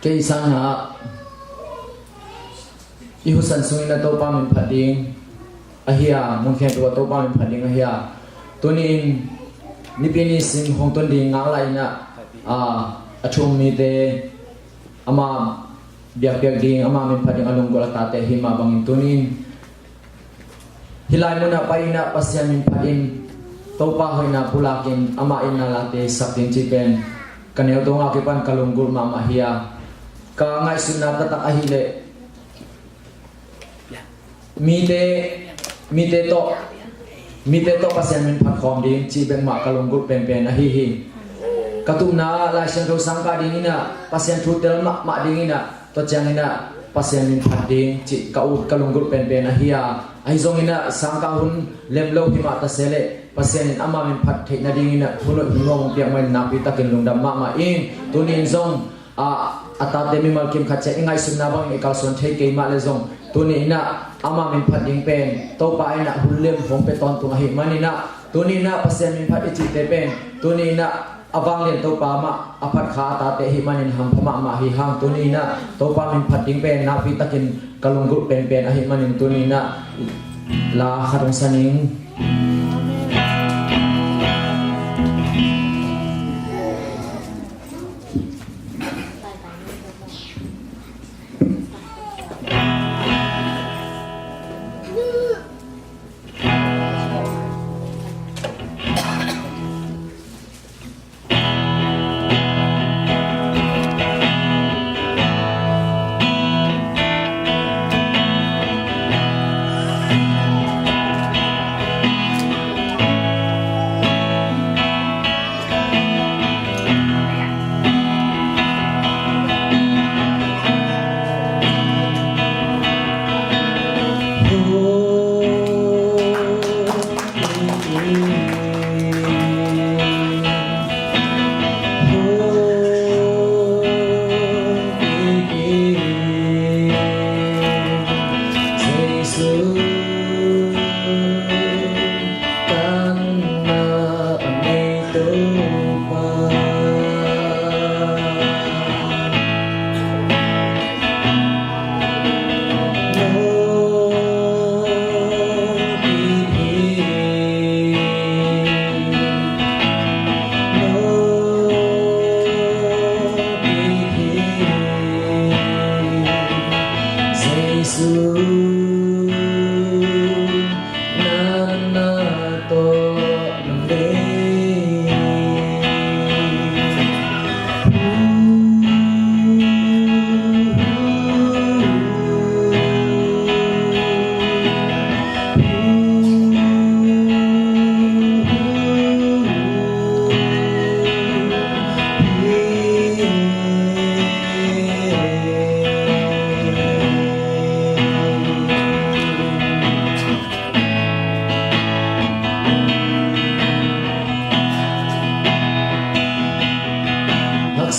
cây sang hạ ihu san sung na to pa min phading ahia mun khen to pa min phading ahia tunin nipini sing hong ton ding nga lai na achum mi te ama biak biak ding ama min phading alung gola ta te hima bangin tunin hilai muna paina pasya min phading to pa hoina pulakin ama inna late sakin chipen kanel to nga kipan kalunggul mama hiya ka ngai sunna ta ahile mite to pasyan min phat khom ding chi beng ma kalunggul pen pen ahi hi katumna la shan ro sangka ding ina pasyan thutel ma ding ina to chang ina pasyan min phat ding chi ka ut kalunggul pen pen ahiya ai zong ina sangka hun lemlo hi ma ta sele pasien ama min phat thei na ding ina thuno ngom piang mai na pi takin lungdam ma in tunin zong ata te mi mal kim khache ingai sunna bang ekal son thei ke ma le zong tuni ina ama min phat ding pen to pa ina hullem hom pe ton tu hi manina tuni na pasien min phat ichi te pen tuni ina awang len to pa ma aphat kha ta te hi manin ham phama ma hi hang tuni na to pa min phat ding pen na pi takin kalunggut pen pen a hi manin tuni na la kharong saning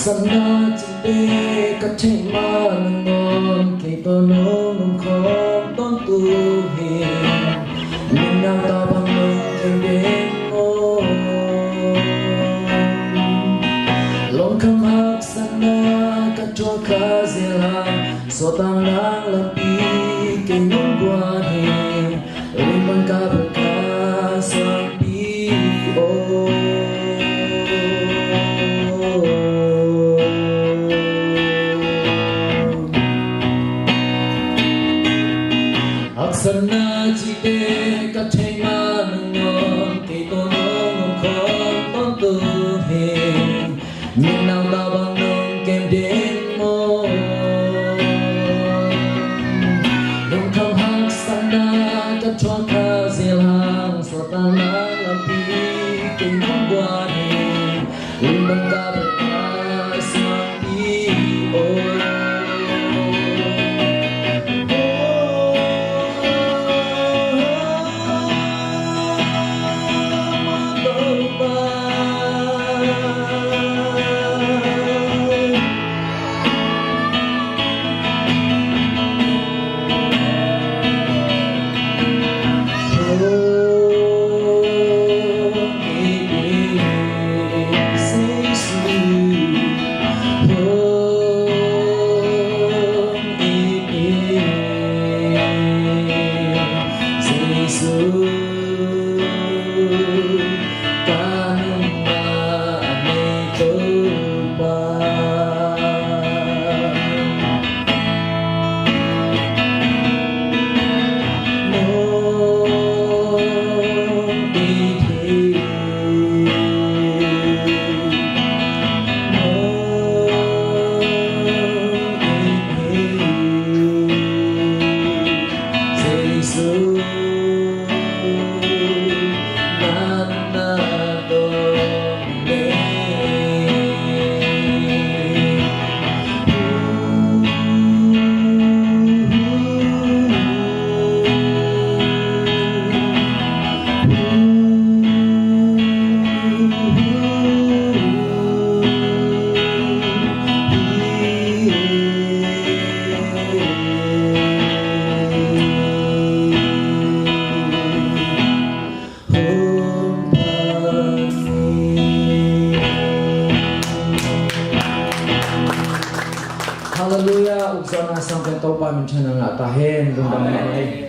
sana chinde ka thema ngon ke to no num khom ton tu hi min na ta bang no ke mo long kham hak sana ka to ka zela so tang lang la pi ke nong kwa hi rin bang ka ka sa pi o sana chỉ để cả thế mà ngon thì tôi ngon không có tư hình nhưng nào ta bằng ngon kèm đến môi đồng không hát sana cả cho ta dễ hàng so ta nắng làm đi cái nón qua hình nhưng bằng cả đời ta smart đi ôi Haleluya, uksana sampai taupa mencana ngak tahen dundang ngai.